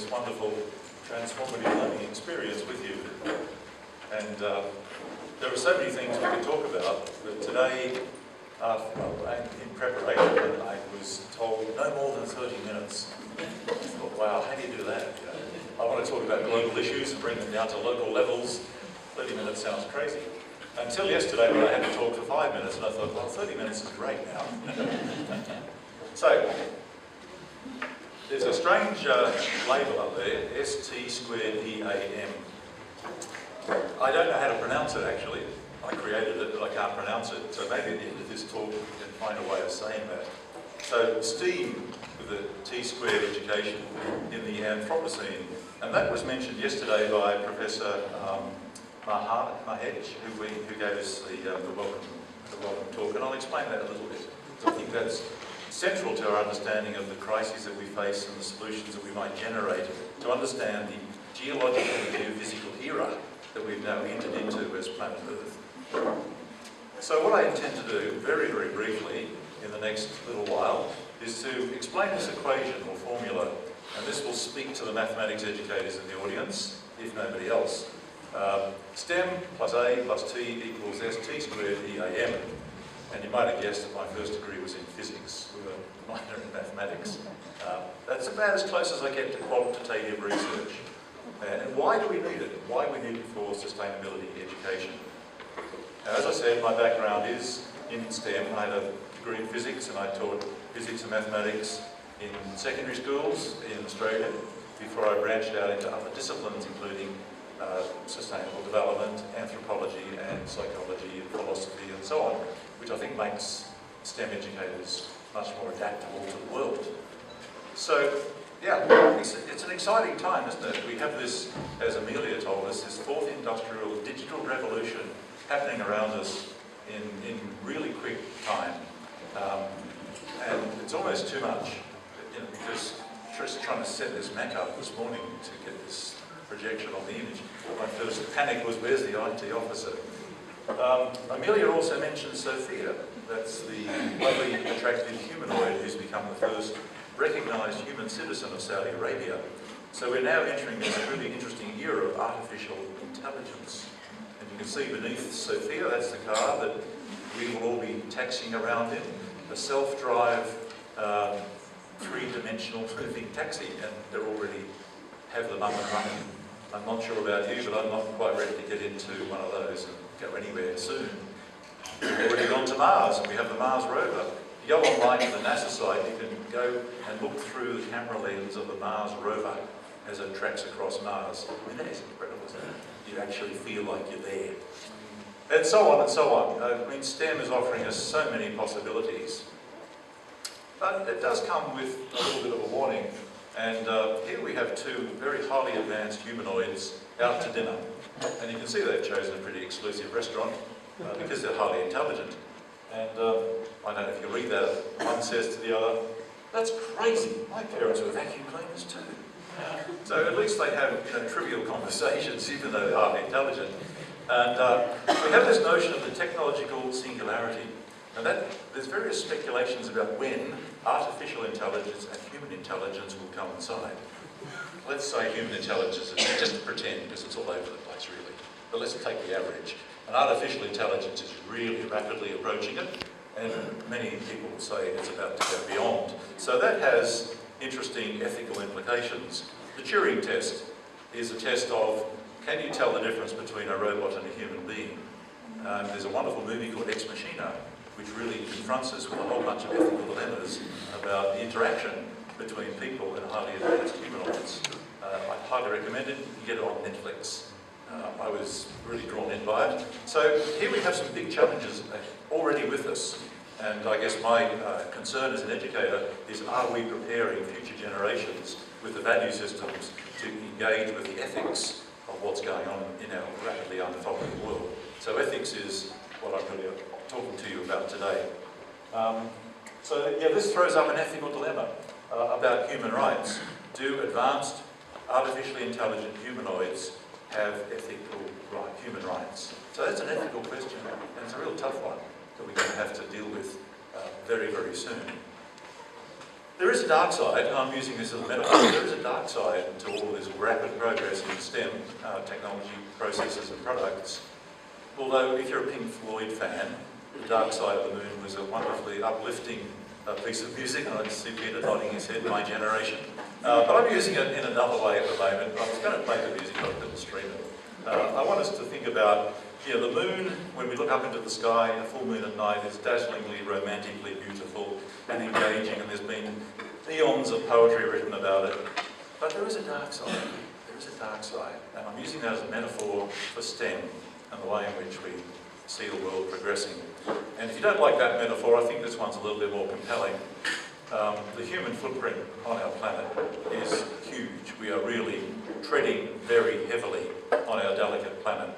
this wonderful transformative learning experience with you. And there are so many things we could talk about, but today, in preparation, I was told no more than 30 minutes. I thought, wow, how do you do that? I want to talk about global issues and bring them down to local levels. 30 minutes sounds crazy. Until yesterday when I had to talk for 5 minutes, and I thought, well, 30 minutes is great now. So, there's a strange label up there, ST²EAM. I don't know how to pronounce it actually. I created it, but I can't pronounce it. So maybe at the end of this talk, we can find a way of saying that. So STEAM, with a T-squared education in the Anthropocene. And that was mentioned yesterday by Professor Mahej, who gave us the welcome talk. And I'll explain that a little bit. I think that's central to our understanding of the crises that we face and the solutions that we might generate to understand the geological and geophysical era that we've now entered into as planet Earth. So what I intend to do, very, very briefly, in the next little while, is to explain this equation or formula, and this will speak to the mathematics educators in the audience, if nobody else. STEM plus A plus T equals ST²EAM. And you might have guessed that my first degree was in physics with a minor in mathematics. That's about as close as I get to quantitative research. And why do we need it? Why do we need it for sustainability education? Now, as I said, my background is in STEM. I had a degree in physics and I taught physics and mathematics in secondary schools in Australia before I branched out into other disciplines including sustainable development, anthropology and psychology and philosophy and so on, which I think makes STEM educators much more adaptable to the world. So, yeah, it's an exciting time, isn't it? We have this, as Amelia told us, this fourth industrial digital revolution happening around us in really quick time. And it's almost too much, because just trying to set this Mac up this morning to get this projection on the image, my first panic was, where's the IT officer? Amelia also mentioned Sophia. That's the lovely, attractive humanoid who's become the first recognised human citizen of Saudi Arabia. So we're now entering this really interesting era of artificial intelligence. And you can see beneath Sophia, that's the car that we will all be taxiing around in, a self-drive, three-dimensional moving taxi, and they're already have them up and running. I'm not sure about you, but I'm not quite ready to get into one of those and go anywhere soon. We've already gone to Mars, and we have the Mars rover. If you go online to the NASA site, you can go and look through the camera lens of the Mars rover as it tracks across Mars. I mean, that is incredible, isn't it? You actually feel like you're there. And so on and so on. I mean, STEM is offering us so many possibilities. But it does come with a little bit of a warning. And here we have two very highly advanced humanoids out to dinner. And you can see they've chosen a pretty exclusive restaurant because they're highly intelligent. And I don't know if you read that, one says to the other, that's crazy, my parents were vacuum cleaners too. So at least they have trivial conversations, even though they're highly intelligent. And we have this notion of the technological singularity. And there's various speculations about when artificial intelligence and human intelligence will coincide. Let's say human intelligence, just to pretend, because it's all over the place really. But let's take the average. And artificial intelligence is really rapidly approaching it, and many people would say it's about to go beyond. So that has interesting ethical implications. The Turing test is a test of, can you tell the difference between a robot and a human being? There's a wonderful movie called Ex Machina, which really confronts us with a whole bunch of ethical dilemmas about the interaction between people and highly advanced humanoids. I highly recommend it. You can get it on Netflix. I was really drawn in by it. So here we have some big challenges already with us. And I guess my concern as an educator is, are we preparing future generations with the value systems to engage with the ethics of what's going on in our rapidly unfolding world? So ethics is what I'm really talking to you about today. So yeah, this throws up an ethical dilemma about human rights. Do advanced, artificially intelligent humanoids have ethical human rights? So that's an ethical question, and it's a real tough one that we're going to have to deal with very, very soon. There is a dark side, and I'm using this as a metaphor, there is a dark side to all this rapid progress in STEM, technology, processes and products. Although if you're a Pink Floyd fan, The Dark Side of the Moon was a wonderfully uplifting piece of music, and I see Peter nodding his head, my generation. But I'm using it in another way at the moment. I was going to play the music, but I couldn't stream it. I want us to think about, the moon, when we look up into the sky, a full moon at night, is dazzlingly, romantically beautiful and engaging, and there's been eons of poetry written about it. But there is a dark side. There is a dark side. And I'm using that as a metaphor for STEM and the way in which we see the world progressing. And if you don't like that metaphor, I think this one's a little bit more compelling. The human footprint on our planet is huge. We are really treading very heavily on our delicate planet.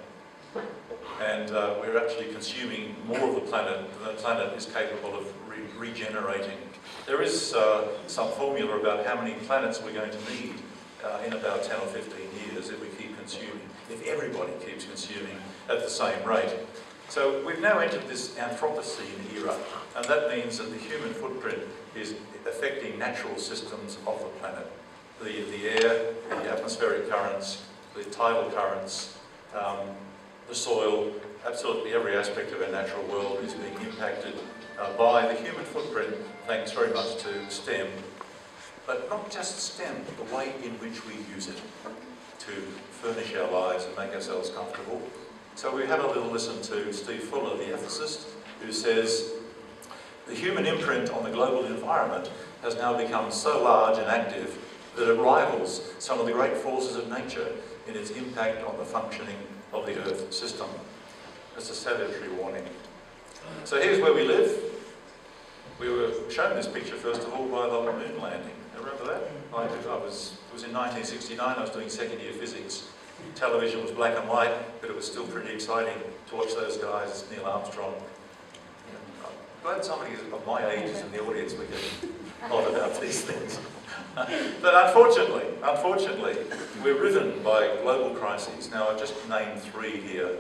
And we're actually consuming more of the planet than the planet is capable of regenerating. There is some formula about how many planets we're going to need in about 10 or 15 years if we keep consuming, if everybody keeps consuming at the same rate. So we've now entered this Anthropocene era, and that means that the human footprint is affecting natural systems of the planet. The air, the atmospheric currents, the tidal currents, the soil, absolutely every aspect of our natural world is being impacted by the human footprint, thanks very much to STEM. But not just STEM, the way in which we use it to furnish our lives and make ourselves comfortable. So we have a little listen to Steve Fuller, the ethicist, who says, "The human imprint on the global environment has now become so large and active that it rivals some of the great forces of nature in its impact on the functioning of the Earth system." That's a salutary warning. So here's where we live. We were shown this picture, first of all, by the moon landing. Remember that? It was in 1969, I was doing second year physics. Television was black and white, but it was still pretty exciting to watch those guys, Neil Armstrong. I'm glad somebody of my age is in the audience. We get a lot about these things. But unfortunately, we're riven by global crises. Now, I've just named 3 here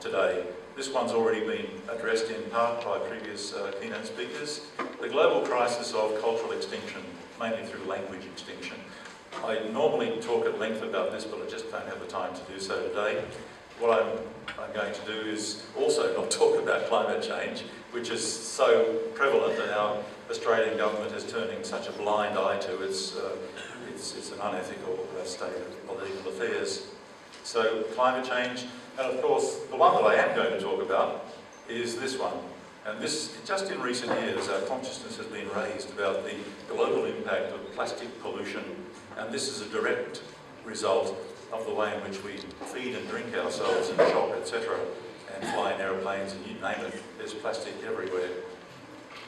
today. This one's already been addressed in part by previous keynote speakers. The global crisis of cultural extinction, mainly through language extinction. I normally talk at length about this, but I just don't have the time to do so today. What I'm going to do is also not talk about climate change, which is so prevalent and our Australian government is turning such a blind eye to. It's an unethical state of legal affairs. So climate change, and of course the one that I am going to talk about is this one. And this, just in recent years, our consciousness has been raised about the global impact of plastic pollution, and this is a direct result of the way in which we feed and drink ourselves and shop, etc., and fly in aeroplanes, and you name it, there's plastic everywhere.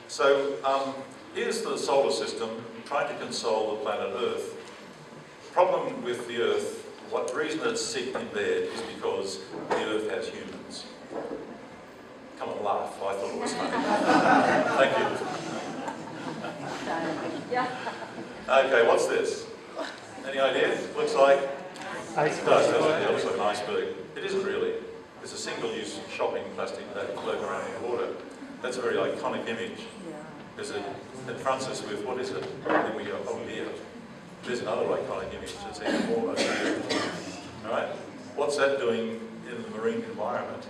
So here's the solar system trying to console the planet Earth. The problem with the Earth, the reason it's sick in bed is because the Earth has humans. Come on, laugh. I thought it was funny. Thank you. Okay, what's this? Any ideas? Looks like iceberg. It looks like an iceberg. It isn't really. It's a single-use shopping plastic bag floating around in the water. That's a very iconic image. Because it confronts us with, what is it? And then we go, oh dear. There's another iconic image that's even more iconic. All right? What's that doing in the marine environment?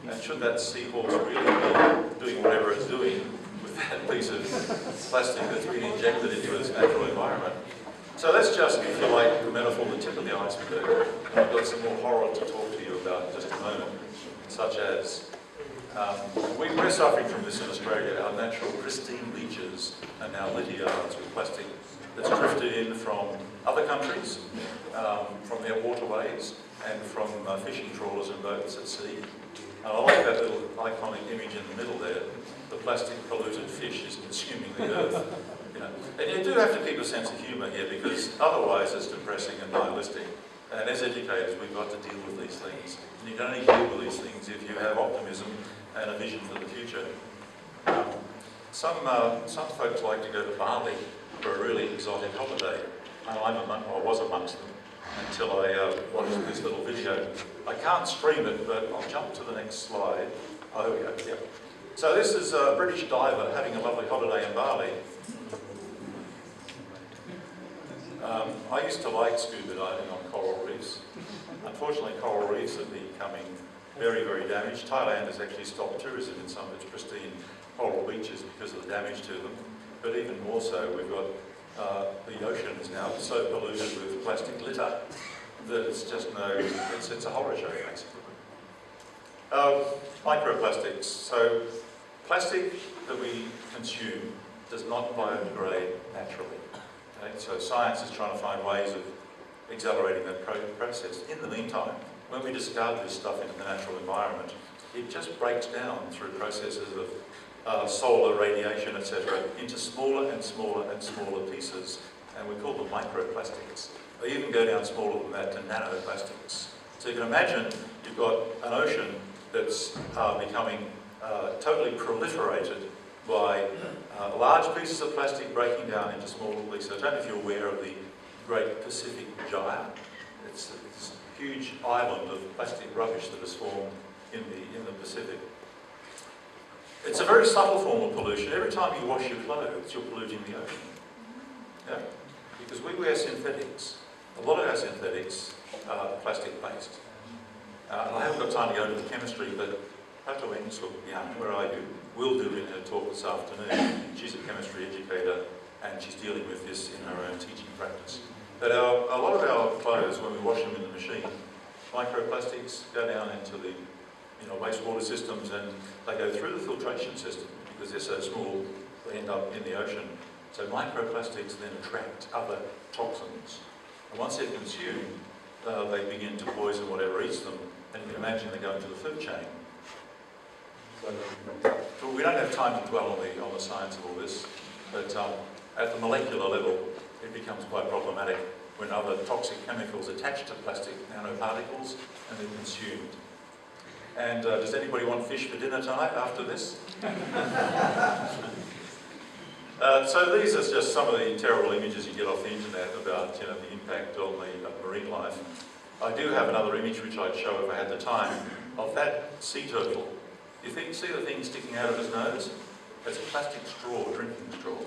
And should that seahorse really be doing whatever it's doing with that piece of plastic that's been injected into its natural environment? So that's just, if you like, the metaphor, the tip of the iceberg. And I've got some more horror to talk to you about in just a moment, such as we're suffering from this in Australia. Our natural pristine beaches are now littered with plastic that's drifted in from other countries, from their waterways, and from fishing trawlers and boats at sea. And I like that little iconic image in the middle there. The plastic polluted fish is consuming the earth. And you do have to keep a sense of humour here, because otherwise it's depressing and nihilistic. And as educators, we've got to deal with these things. And you can only deal with these things if you have optimism and a vision for the future. Some folks like to go to Bali for a really exotic holiday. And I was amongst them until I watched this little video. I can't stream it, but I'll jump to the next slide. Oh, here we go, yeah. So this is a British diver having a lovely holiday in Bali. I used to like scuba diving on coral reefs. Unfortunately, coral reefs are becoming very, very damaged. Thailand has actually stopped tourism in some of its pristine coral beaches because of the damage to them. But even more so, we've got the ocean is now so polluted with plastic litter that it's just it's a horror show, basically. Microplastics. So plastic that we consume does not biodegrade naturally. Okay? So science is trying to find ways of accelerating that process. In the meantime, when we discard this stuff into the natural environment, it just breaks down through processes of solar radiation, etc., into smaller and smaller and smaller pieces, and we call them microplastics. They even go down smaller than that to nanoplastics. So you can imagine you've got an ocean that's becoming totally proliferated by large pieces of plastic breaking down into smaller pieces. I don't know if you're aware of the Great Pacific Gyre. It's this huge island of plastic rubbish that is formed in the Pacific. It's a very subtle form of pollution. Every time you wash your clothes, you're polluting the ocean. Yeah? Because we wear synthetics. A lot of our synthetics are plastic-based. I haven't got time to go into the chemistry, but Dr. where are you? Will do in her talk this afternoon. She's a chemistry educator, and she's dealing with this in her own teaching practice. But a lot of our clothes, when we wash them in the machine, microplastics go down into the wastewater systems, and they go through the filtration system because they're so small, they end up in the ocean. So microplastics then attract other toxins. And once they're consumed, they begin to poison whatever eats them, and you can imagine they go into the food chain. So we don't have time to dwell on the science of all this, but at the molecular level, it becomes quite problematic when other toxic chemicals attach to plastic nanoparticles and they're consumed. And does anybody want fish for dinner tonight after this? So these are just some of the terrible images you get off the internet about the impact on the marine life. I do have another image which I'd show if I had the time of that sea turtle. You see the thing sticking out of his nose? It's a plastic straw, drinking straw.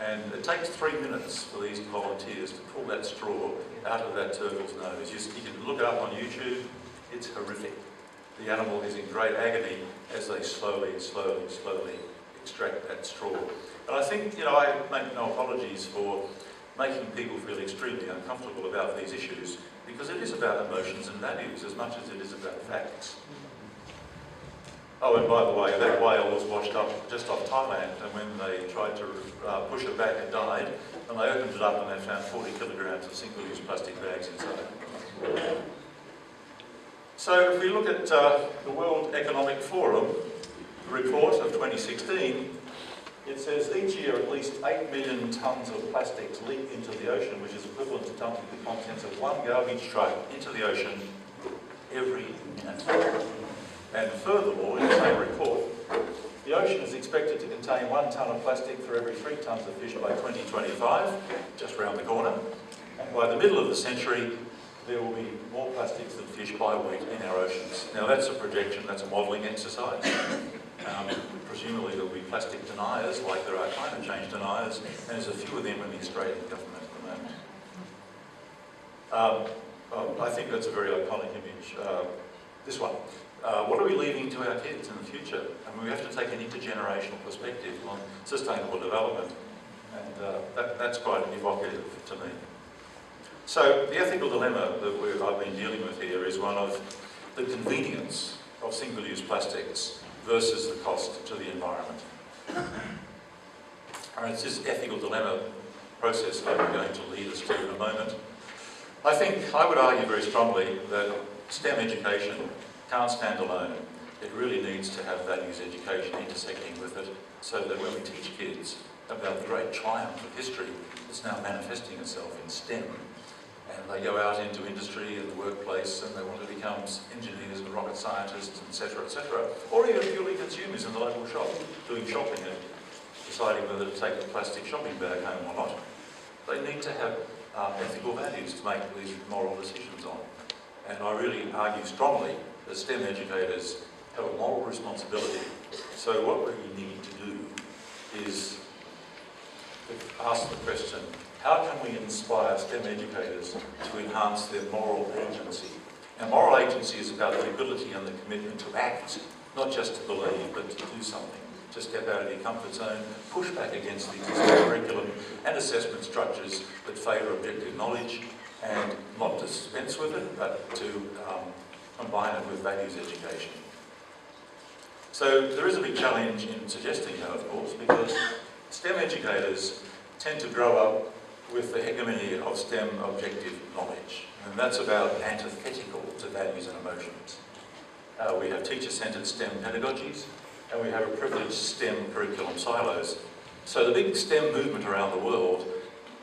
And it takes 3 minutes for these volunteers to pull that straw out of that turtle's nose. You can look it up on YouTube. It's horrific. The animal is in great agony as they slowly extract that straw. And I think, I make no apologies for making people feel extremely uncomfortable about these issues, because it is about emotions and values as much as it is about facts. Oh, and by the way, that whale was washed up just off Thailand, and when they tried to push it back, it died, and they opened it up and they found 40 kilograms of single-use plastic bags inside. So if we look at the World Economic Forum report of 2016, it says each year at least 8 million tonnes of plastics leak into the ocean, which is equivalent to dumping the contents of one garbage truck into the ocean every minute. And furthermore, in the same report, the ocean is expected to contain 1 tonne of plastic for every 3 tonnes of fish by 2025, just round the corner. And by the middle of the century, there will be more plastics than fish by weight in our oceans. Now that's a projection, that's a modelling exercise. Presumably there will be plastic deniers, like there are climate change deniers, and there's a few of them in the Australian government at the moment. I think that's a very iconic image. This one. What are we leaving to our kids in the future? I mean, we have to take an intergenerational perspective on sustainable development, and that's quite evocative to me. So the ethical dilemma that I've been dealing with here is one of the convenience of single-use plastics versus the cost to the environment. And it's this ethical dilemma process that I'm going to lead us to in a moment. I would argue very strongly that STEM education can't stand alone. It really needs to have values education intersecting with it, so that when we teach kids about the great triumph of history that's now manifesting itself in STEM, and they go out into industry and the workplace and they want to become engineers and rocket scientists, etc., or even purely consumers in the local shop, doing shopping and deciding whether to take a plastic shopping bag home or not. They need to have ethical values to make these moral decisions on. And I really argue strongly that STEM educators have a moral responsibility. So what we need to do is ask the question, how can we inspire STEM educators to enhance their moral agency? Now, moral agency is about the ability and the commitment to act, not just to believe, but to do something. To step out of your comfort zone, push back against the existing curriculum and assessment structures that favour objective knowledge, and not dispense with it, but to combine it with values education. So there is a big challenge in suggesting that, of course, because STEM educators tend to grow up with the hegemony of STEM objective knowledge, and that's about antithetical to values and emotions. We have teacher-centred STEM pedagogies, and we have a privileged STEM curriculum silos. So the big STEM movement around the world,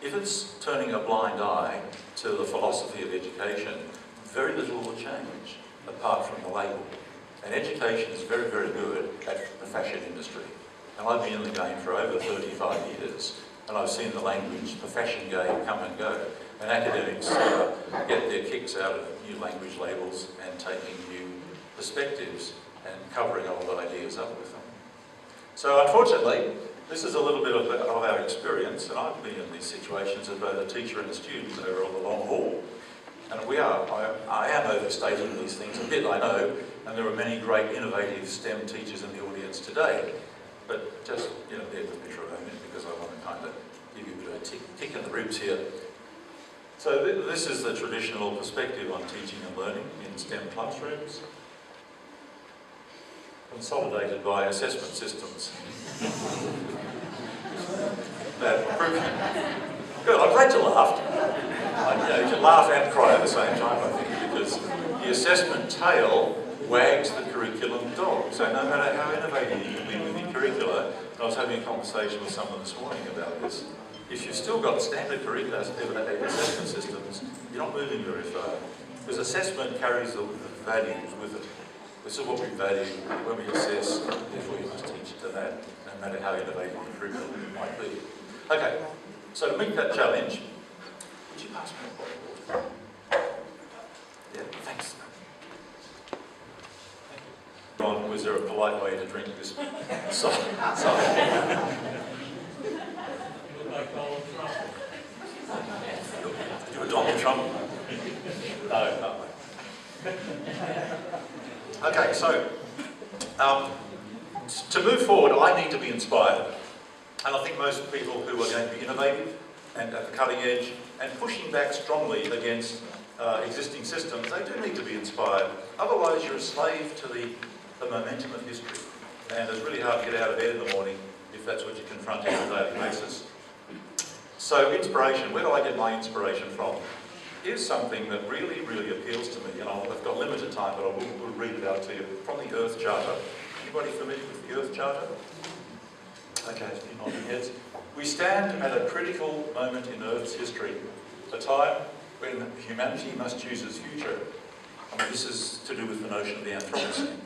if it's turning a blind eye to the philosophy of education, very little will change apart from the label. And education is very, very good at the fashion industry. And I've been in the game for over 35 years, and I've seen the language, the fashion game come and go. And academics get their kicks out of new language labels and taking new perspectives and covering old ideas up with them. So unfortunately, this is a little bit of our experience, and I've been in these situations as both a teacher and a student over on the long haul. And I am overstating these things a bit, I know, and there are many great innovative STEM teachers in the audience today. But just, bear with me for a moment, because I want to kind of give you a bit of a kick in the ribs here. So this is the traditional perspective on teaching and learning in STEM classrooms, consolidated by assessment systems. Good, I'm glad you laughed. You can laugh and cry at the same time, I think, because the assessment tail wags the curriculum dog. So no matter how innovative you can be with your curricula, and I was having a conversation with someone this morning about this, if you've still got standard curricula assessment systems, you're not moving very far. Because assessment carries the values with it. This is what we value when we assess, therefore you must teach to that, no matter how innovative the curriculum might be. Okay, so to meet that challenge, would you pass me a bottle of water? Yeah, thanks. Ron, was there a polite way to drink this? Sorry. You were Donald Trump? No. Okay, so to move forward, I need to be inspired. And I think most people who are going to be innovative and at the cutting edge and pushing back strongly against existing systems, they do need to be inspired. Otherwise, you're a slave to the momentum of history. And it's really hard to get out of bed in the morning if that's what you're confronting on a daily basis. So inspiration, where do I get my inspiration from? Here's something that really, really appeals to me, and I've got limited time, but I will read it out to you, from the Earth Charter. Anybody familiar with the Earth Charter? Okay, a few nodding heads. We stand at a critical moment in Earth's history, a time when humanity must choose its future. I mean, this is to do with the notion of the Anthropocene.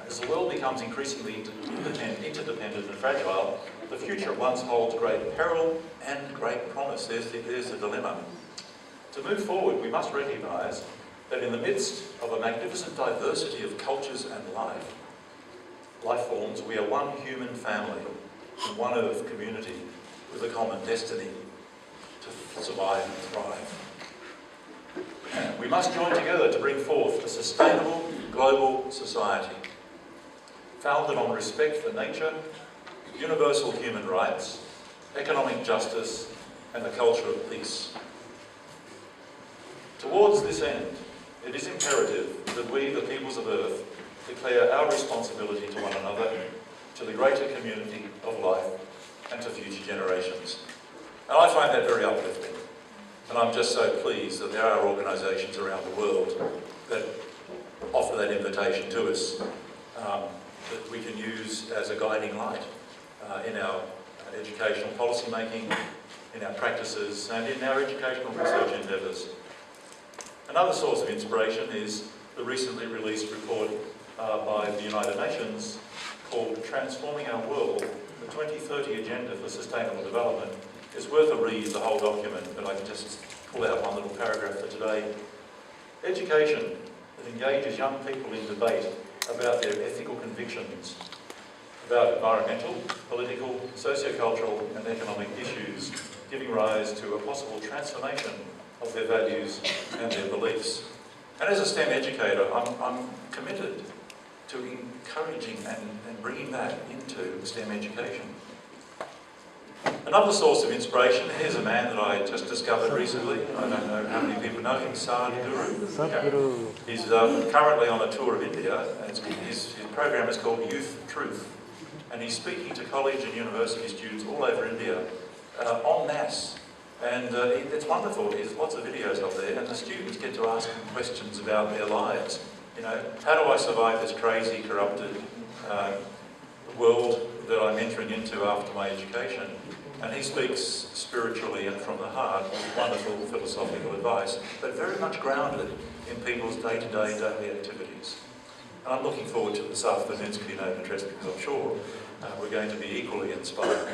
As the world becomes increasingly interdependent and fragile, the future at once holds great peril and great promise. There's the dilemma. To move forward, we must recognise that in the midst of a magnificent diversity of cultures and life forms, we are one human family and one Earth community with a common destiny to survive and thrive. We must join together to bring forth a sustainable global society founded on respect for nature, universal human rights, economic justice, and the culture of peace. Towards this end, it is imperative that we, the peoples of Earth, declare our responsibility to one another, to the greater community of life, and to future generations. And I find that very uplifting. And I'm just so pleased that there are organisations around the world that offer that invitation to us, that we can use as a guiding light in our educational policy making, in our practices, and in our educational research endeavours. Another source of inspiration is the recently released report by the United Nations called Transforming Our World, the 2030 Agenda for Sustainable Development. It's worth a read, the whole document, but I can just pull out one little paragraph for today. Education that engages young people in debate about their ethical convictions, about environmental, political, socio-cultural and economic issues, giving rise to a possible transformation of their values and their beliefs. And as a STEM educator, I'm committed to encouraging and bringing that into STEM education. Another source of inspiration, here's a man that I just discovered recently. I don't know how many people know him, Sadhguru. He's currently on a tour of India. His program is called Youth Truth. And he's speaking to college and university students all over India en masse. And it's wonderful. There's lots of videos up there, and the students get to ask him questions about their lives. You know, how do I survive this crazy, corrupted world that I'm entering into after my education? And he speaks spiritually and from the heart with wonderful philosophical advice, but very much grounded in people's day-to-day daily activities. And I'm looking forward to this afternoon's keynote address because I'm sure we're going to be equally inspired.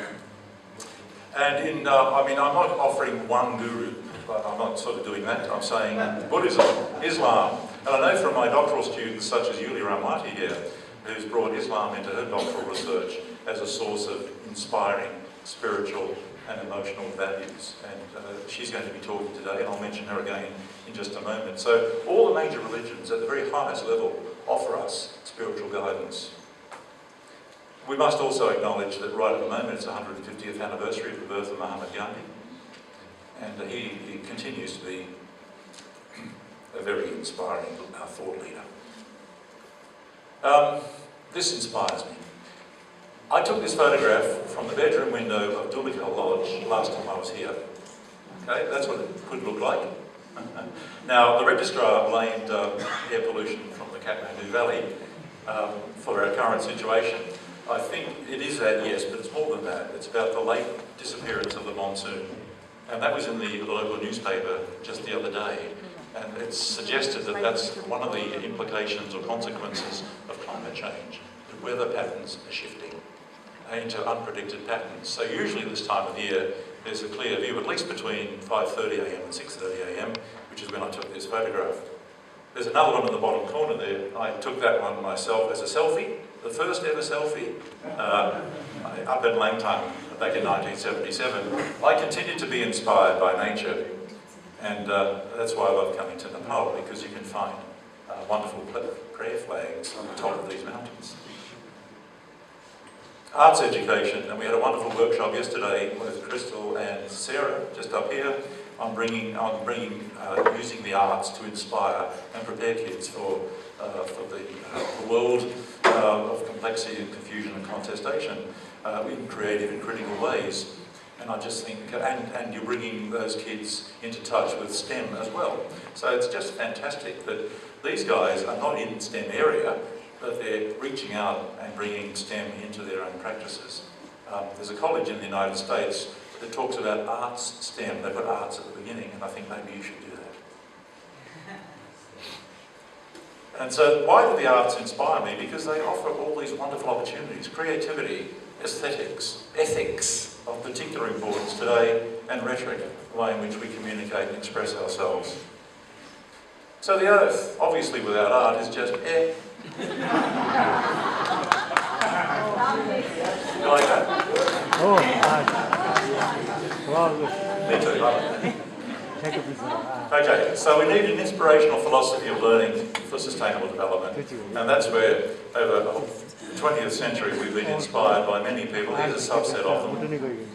And I'm not offering one guru, but I'm not sort of doing that. I'm saying Buddhism, Islam, and I know from my doctoral students such as Yuli Ramwati here, who's brought Islam into her doctoral research as a source of inspiring spiritual and emotional values. And she's going to be talking today, and I'll mention her again in just a moment. So all the major religions at the very highest level offer us spiritual guidance. We must also acknowledge that right at the moment it's the 150th anniversary of the birth of Mahatma Gandhi, and he continues to be a very inspiring thought leader. This inspires me. I took this photograph from the bedroom window of Dulika Lodge last time I was here. Okay, that's what it could look like. Now, the registrar blamed air pollution from the Kathmandu Valley for our current situation. I think it is that, yes, but it's more than that. It's about the late disappearance of the monsoon. And that was in the local newspaper just the other day. And it's suggested that that's one of the implications or consequences of climate change. The weather patterns are shifting into unpredicted patterns. So usually this time of year, there's a clear view, at least between 5:30 a.m. and 6:30 a.m., which is when I took this photograph. There's another one in the bottom corner there. I took that one myself as a selfie, the first ever selfie, up in Langtang back in 1977. I continue to be inspired by nature, and that's why I love coming to Nepal, because you can find wonderful prayer flags on the top of these mountains. Arts education, and we had a wonderful workshop yesterday with Crystal and Sarah just up here on using the arts to inspire and prepare kids for the world of complexity and confusion and contestation in creative and critical ways. And I just think, and you're bringing those kids into touch with STEM as well. So it's just fantastic that these guys are not in STEM area, but they're reaching out and bringing STEM into their own practices. There's a college in the United States that talks about arts STEM. They've got arts at the beginning, and I think maybe you should do that. And so why do the arts inspire me? Because they offer all these wonderful opportunities: creativity, aesthetics, ethics of particular importance today, and rhetoric, the way in which we communicate and express ourselves. So the earth, obviously without art, is just eh. You like that? Oh, wow. Me too, love it. Okay, so we need an inspirational philosophy of learning for sustainable development. And that's where, over the 20th century, we've been inspired by many people. Here's a subset of them.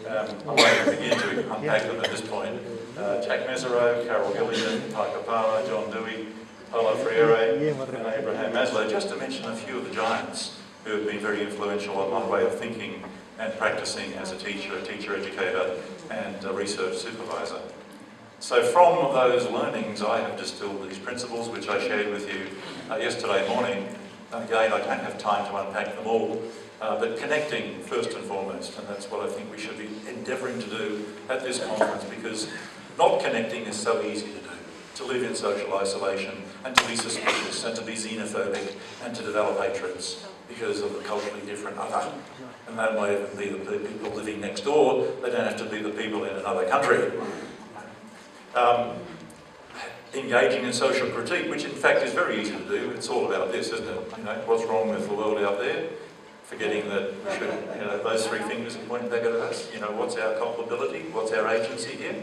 I won't begin to unpack them at this point. Jack Mesereau, Carol Gilligan, Parker Palmer, John Dewey, Paulo Freire, and Abraham Maslow, just to mention a few of the giants who have been very influential on my way of thinking and practicing as a teacher educator, and a research supervisor. So from those learnings, I have distilled these principles, which I shared with you yesterday morning. And again, I don't have time to unpack them all, but connecting first and foremost, and that's what I think we should be endeavouring to do at this conference, because not connecting is so easy to do. To live in social isolation, and to be suspicious, and to be xenophobic, and to develop hatreds because of the culturally different other. And that way it be the people living next door, they don't have to be the people in another country. Engaging in social critique, which in fact is very easy to do. It's all about this, isn't it? You know, what's wrong with the world out there? forgetting that we should, those three fingers are pointing back at us. What's our culpability? What's our agency here?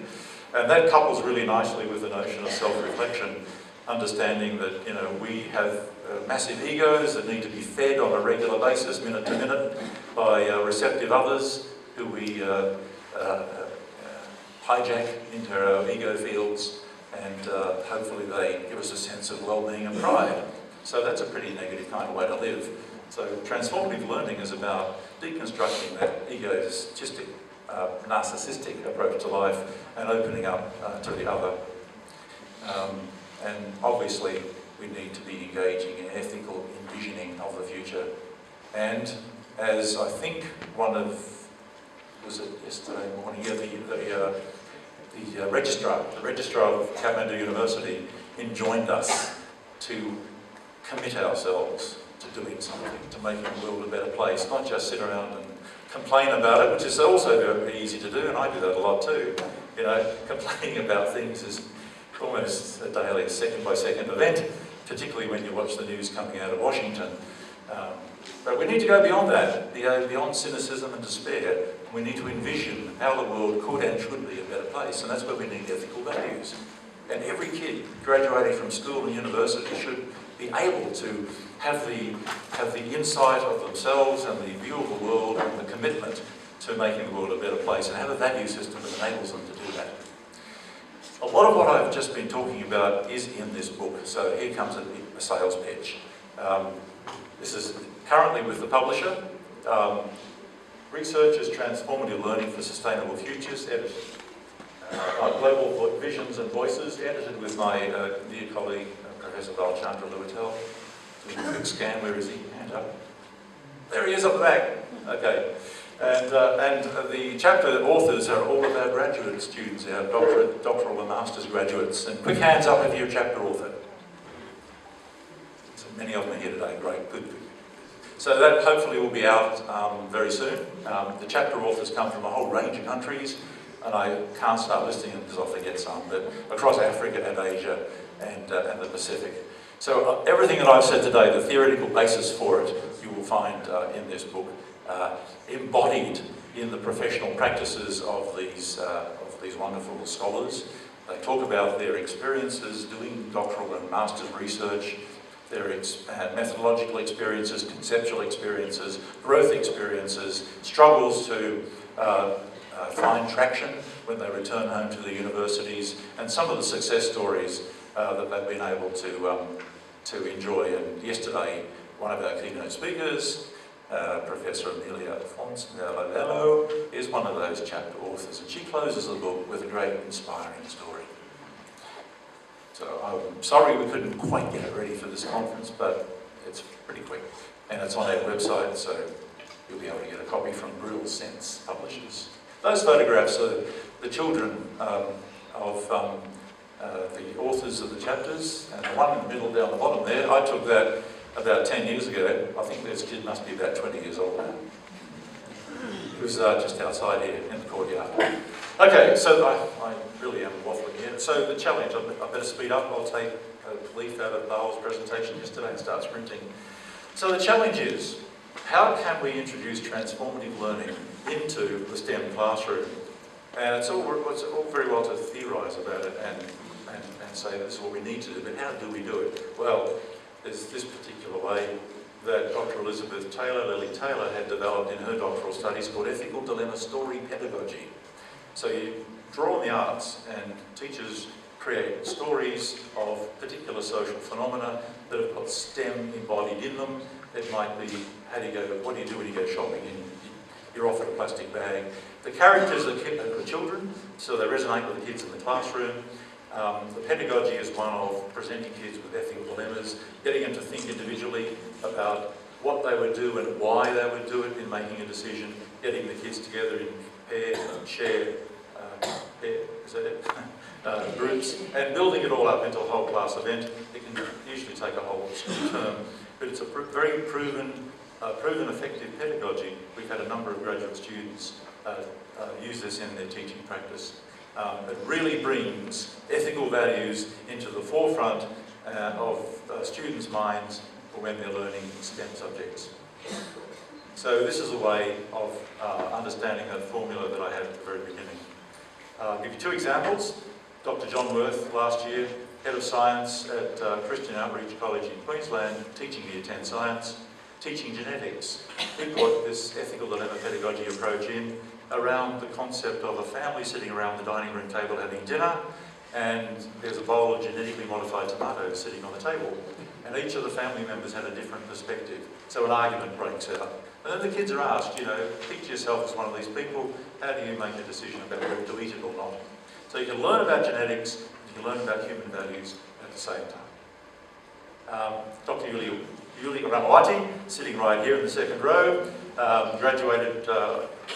And that couples really nicely with the notion of self-reflection, understanding that, we have massive egos that need to be fed on a regular basis, minute to minute, by receptive others who we hijack into our ego fields, and hopefully they give us a sense of well-being and pride. So that's a pretty negative kind of way to live. So transformative learning is about deconstructing that egotistic, narcissistic approach to life and opening up to the other. And obviously we need to be engaging in ethical envisioning of the future. And as I think was it yesterday morning, the registrar of Kathmandu University enjoined us to commit ourselves to doing something, to making the world a better place, not just sit around and complain about it, which is also very easy to do, and I do that a lot too. Complaining about things is almost a daily, second-by-second event, particularly when you watch the news coming out of Washington. But we need to go beyond that, beyond cynicism and despair. We need to envision how the world could and should be a better place, and that's where we need ethical values. And every kid graduating from school and university should be able to have the insight of themselves and the view of the world and the commitment to making the world a better place, and have a value system that enables them to do that. A lot of what I've just been talking about is in this book, so here comes a sales pitch. This is currently with the publisher. Researchers Transformative Learning for Sustainable Futures, edited. Global Visions and Voices, edited with my dear colleague, Professor Balchandra Luitel. Do a quick scan, where is he? Hand up. There he is up the back. Okay. And the chapter authors are all of our graduate students, our doctoral and master's graduates. And quick hands up if you're a chapter author. So many of them are here today. Great, good. So that hopefully will be out very soon. The chapter authors come from a whole range of countries, and I can't start listing them because I'll forget some, but across Africa and Asia and the Pacific. So everything that I've said today, the theoretical basis for it, you will find in this book, embodied in the professional practices of these wonderful scholars. They talk about their experiences doing doctoral and master's research, their methodological experiences, conceptual experiences, growth experiences, struggles to find traction when they return home to the universities, and some of the success stories that they've been able to enjoy. And yesterday, one of our keynote speakers, Professor Amelia Fonsalello, is one of those chapter authors, and she closes the book with a great inspiring story. So I'm sorry we couldn't quite get it ready for this conference, but it's pretty quick. And it's on our website, so you'll be able to get a copy from Brutal Sense Publishers. Those photographs are the children of the authors of the chapters, and the one in the middle down the bottom there, I took that about 10 years ago. I think this kid must be about 20 years old now. He was just outside here in the courtyard. Okay, so I really am waffling here. So the challenge, I better speed up. I'll take a leaf out of Baal's presentation yesterday and start sprinting. So the challenge is, how can we introduce transformative learning into the STEM classroom? And it's all very well to theorise about it and say this is what we need to do, but how do we do it? Well, there's this particular way that Dr. Elizabeth Lily Taylor, had developed in her doctoral studies called Ethical Dilemma Story Pedagogy. So you draw on the arts, and teachers create stories of particular social phenomena that have got STEM embodied in them. It might be, what do you do when you go shopping? You're offered a plastic bag. The characters are the children, so they resonate with the kids in the classroom. The pedagogy is one of presenting kids with ethical dilemmas, getting them to think individually about what they would do and why they would do it in making a decision, getting the kids together in pairs and share groups, and building it all up into a whole class event. It can usually take a whole school term, but it's a very proven effective pedagogy. We've had a number of graduate students use this in their teaching practice. It really brings ethical values into the forefront of students' minds when they're learning STEM subjects. So this is a way of understanding that formula that I had at the very beginning. I'll give you two examples. Dr. John Worth, last year, Head of Science at Christian Outreach College in Queensland, teaching Year 10 Science, teaching genetics. He brought this ethical dilemma pedagogy approach in around the concept of a family sitting around the dining room table having dinner, and there's a bowl of genetically modified tomatoes sitting on the table. And each of the family members had a different perspective. So an argument breaks out. And then the kids are asked, you know, picture yourself as one of these people, how do you make a decision about whether to eat it or not? So you can learn about genetics, and you can learn about human values at the same time. Dr. Yuli Ramawati, sitting right here in the second row, graduated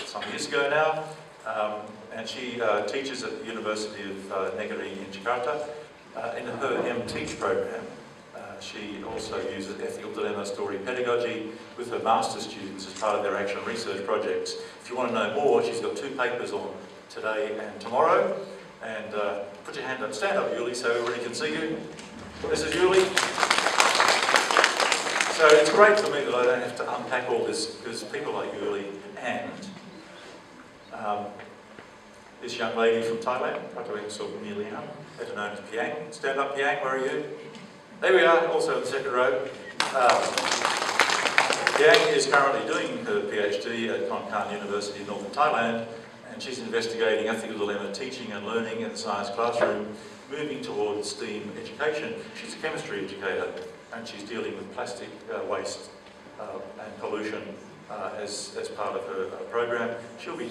some years ago now, and she teaches at the University of Negeri in Jakarta. In her M-Teach program, she also uses ethical dilemma story pedagogy with her master's students as part of their action research projects. If you want to know more, she's got 2 papers on today and tomorrow. And put your hand up, stand up, Yuli, so everybody can see you. This is Yuli. So it's great for me that I don't have to unpack all this, because people like Yuli and this young lady from Thailand, Pratoeng, better known as Piang. Stand up, Piang, where are you? There we are, also in the second row. Piang is currently doing her PhD at Khon Kaen University in northern Thailand, and she's investigating ethical dilemma teaching and learning in the science classroom, moving towards STEAM education. She's a chemistry educator, and she's dealing with plastic waste and pollution as part of her program. She'll be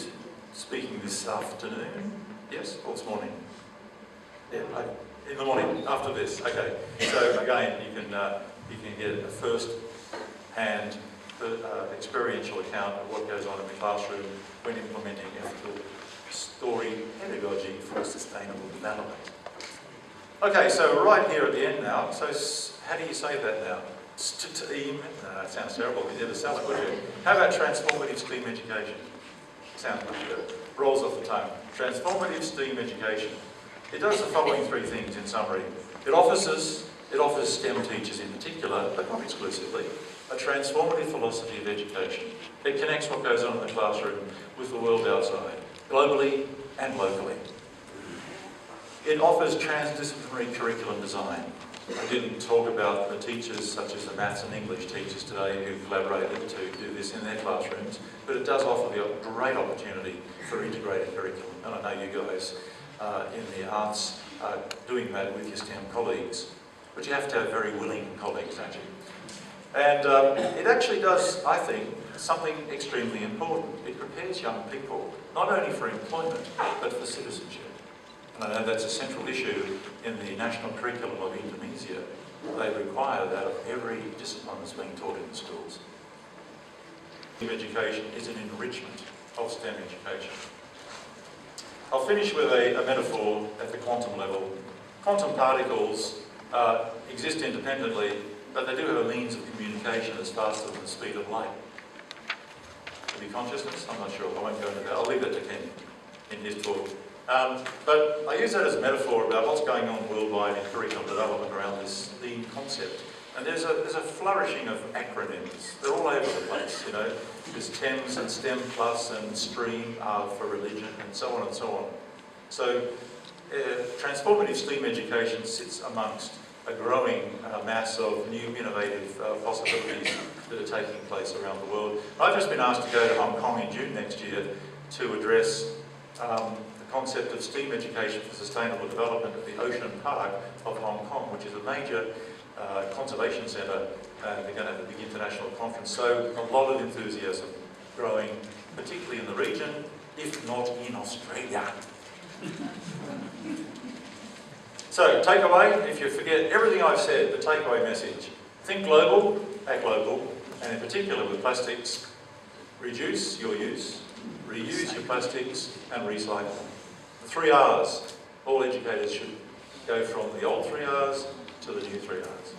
speaking this afternoon, yes, or this morning? Yeah, in the morning, after this, okay. So again, you can get a first-hand experiential account of what goes on in the classroom when implementing ethical story pedagogy for sustainable development. Okay, so right here at the end now, so how do you say that now? STEAM, no, it sounds terrible, you never sell it, would you? How about transformative STEAM education? Sounds much better. Rolls off the tongue. Transformative STEAM education. It does the following 3 things in summary. It offers STEM teachers in particular, but not exclusively, a transformative philosophy of education. It connects what goes on in the classroom with the world outside, globally and locally. It offers transdisciplinary curriculum design. I didn't talk about the teachers such as the maths and English teachers today who collaborated to do this in their classrooms, but it does offer the great opportunity for integrated curriculum. And I know you guys in the arts are doing that with your STEM colleagues, but you have to have very willing colleagues, don't you? And it actually does, I think, something extremely important. It prepares young people, not only for employment, but for citizenship. And I know that's a central issue in the national curriculum of Indonesia. They require that of every discipline that's being taught in the schools. STEM education is an enrichment of STEM education. I'll finish with a metaphor at the quantum level. Quantum particles exist independently, but they do have a means of communication that's faster than the speed of light. Could be consciousness? I'm not sure. I won't go into that. I'll leave that to Ken in his talk. But I use that as a metaphor about what's going on worldwide in curriculum development around this STEAM concept. And there's a flourishing of acronyms. They're all over the place, you know. There's TEMS and STEM Plus and STREAM for religion and so on and so on. So transformative STEAM education sits amongst a growing mass of new innovative possibilities that are taking place around the world. I've just been asked to go to Hong Kong in June next year to address the concept of STEAM education for sustainable development at the Ocean Park of Hong Kong, which is a major conservation centre. They're going to have a big international conference, so a lot of enthusiasm growing, particularly in the region, if not in Australia. So, takeaway, if you forget everything I've said, the takeaway message: think global, act local, and in particular with plastics, reduce your use, reuse your plastics, and recycle. The 3 R's. All educators should go from the old 3 R's to the new 3 R's.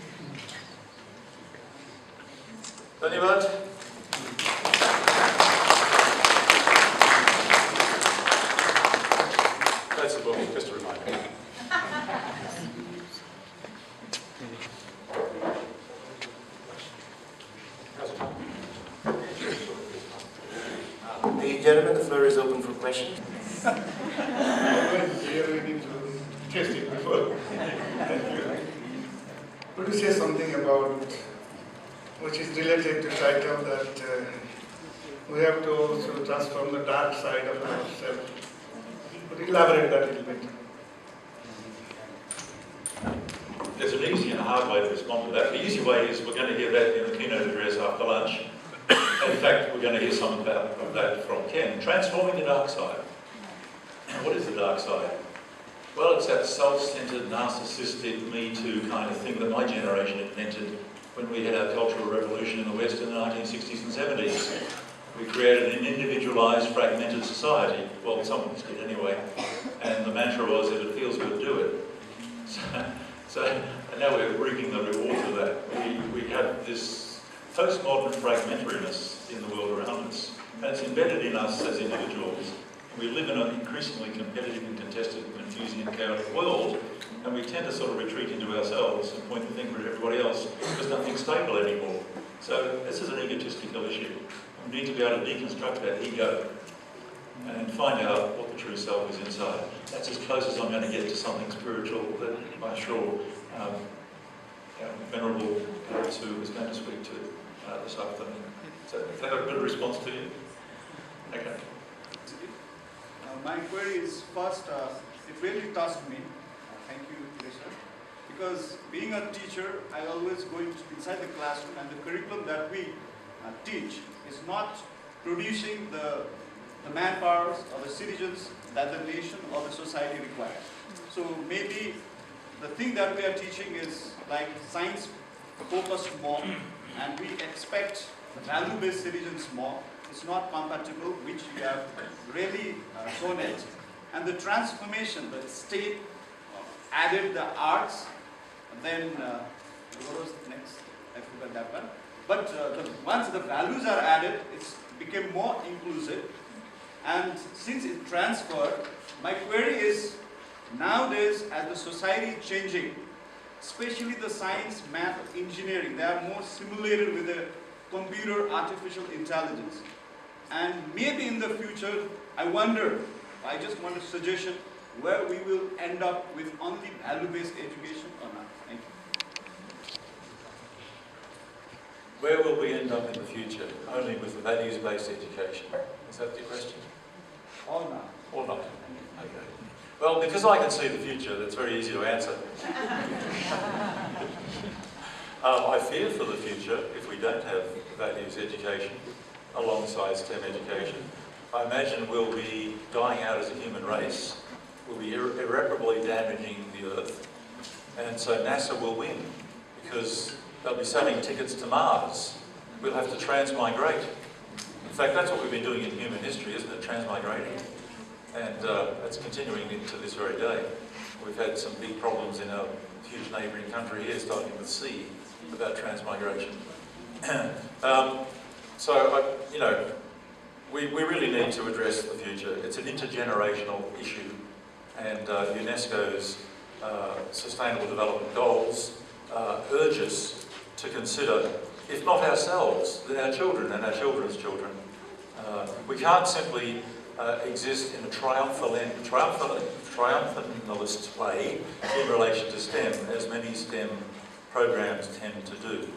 Dhanyavad. That's the book, just a reminder. How's it going? gentlemen, the floor is open for questions. Here we need to test it before. Could you say something about, which is related to title, that we have to also transform the dark side of ourselves? Could you elaborate that a little bit? There's an easy and a hard way to respond to that. The easy way is we're going to hear that in the keynote address after lunch. In fact, we're going to hear some of that from Ken. Transforming the dark side. What is the dark side? Well, it's that self-centered, narcissistic, Me Too kind of thing that my generation invented when we had our cultural revolution in the West in the 1960s and 70s. We created an individualized, fragmented society. Well, some of us did anyway. And the mantra was, if it feels good, do it. And now we're reaping the rewards of that. We have this postmodern fragmentariness in the world around us. And it's embedded in us as individuals. We live in an increasingly competitive and contested, confusing and chaotic world, and we tend to sort of retreat into ourselves and point the finger at everybody else because nothing's stable anymore. So this is an egotistical issue. We need to be able to deconstruct that ego and find out what the true self is inside. That's as close as I'm going to get to something spiritual that I'm sure Venerable Sue is going to speak to this afternoon. So is that a good response to you? Okay. My query is first, it really touched me. Thank you, Lisa. Because being a teacher, I always go inside the classroom, and the curriculum that we teach is not producing the manpowers or the citizens that the nation or the society requires. So maybe the thing that we are teaching is like science focused more, and we expect value-based citizens more. It's not compatible, which you have really shown it. And the transformation, the state added the arts, and then what was next? I forgot that one. But once the values are added, it's became more inclusive. And since it transferred, my query is, nowadays as the society is changing, especially the science, math, engineering, they are more simulated with the computer, artificial intelligence. And maybe in the future, I wonder, I just want a suggestion, where we will end up with only value-based education or not. Thank you. Where will we end up in the future? Only with the values-based education. Is that your question? Or not. Or not? Okay. Well, because I can see the future, that's very easy to answer. I fear for the future if we don't have values education alongside STEM education. I imagine we'll be dying out as a human race. We'll be irreparably damaging the Earth. And so NASA will win because they'll be selling tickets to Mars. We'll have to transmigrate. In fact, that's what we've been doing in human history, isn't it? Transmigrating. And that's continuing into this very day. We've had some big problems in our huge neighbouring country here, starting with C, about transmigration. We really need to address the future. It's an intergenerational issue, and UNESCO's Sustainable Development Goals urge us to consider, if not ourselves, then our children and our children's children. We can't simply exist in a triumphalist way in relation to STEM, as many STEM programs tend to do.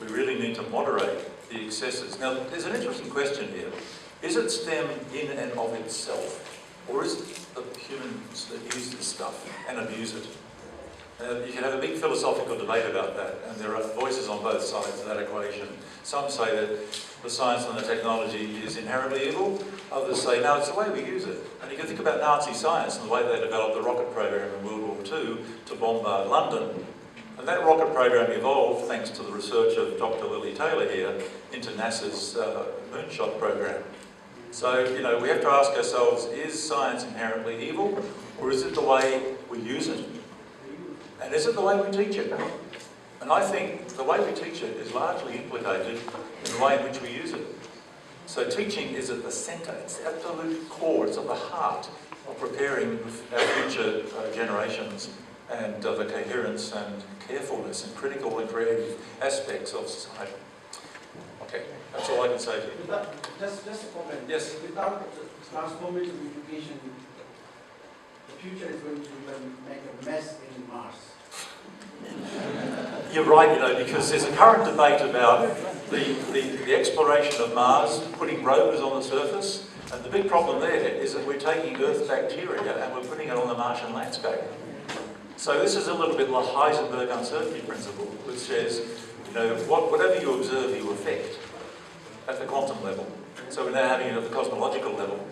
We really need to moderate the excesses. Now, there's an interesting question here. Is it STEM in and of itself, or is it the humans that use this stuff and abuse it? You can have a big philosophical debate about that, and there are voices on both sides of that equation. Some say that the science and the technology is inherently evil. Others say, no, it's the way we use it. And you can think about Nazi science and the way they developed the rocket program in World War II to bombard London. And that rocket program evolved, thanks to the research of Dr. Lily Taylor here, into NASA's moonshot program. So, we have to ask ourselves, is science inherently evil, or is it the way we use it? And is it the way we teach it? And I think the way we teach it is largely implicated in the way in which we use it. So teaching is at the centre, it's the absolute core, it's at the heart of preparing our future generations and the coherence and carefulness and critical and creative aspects of society. Okay, that's That's all I can say to you. Just a comment. Yes. Without transformative education, the future is going to make a mess in Mars. You're right, you know, because there's a current debate about the exploration of Mars, putting rovers on the surface, and the big problem there is that we're taking Earth bacteria and we're putting it on the Martian landscape. So this is a little bit like Heisenberg uncertainty principle, which says, you know, whatever you observe, you affect at the quantum level. So we're now having it at the cosmological level.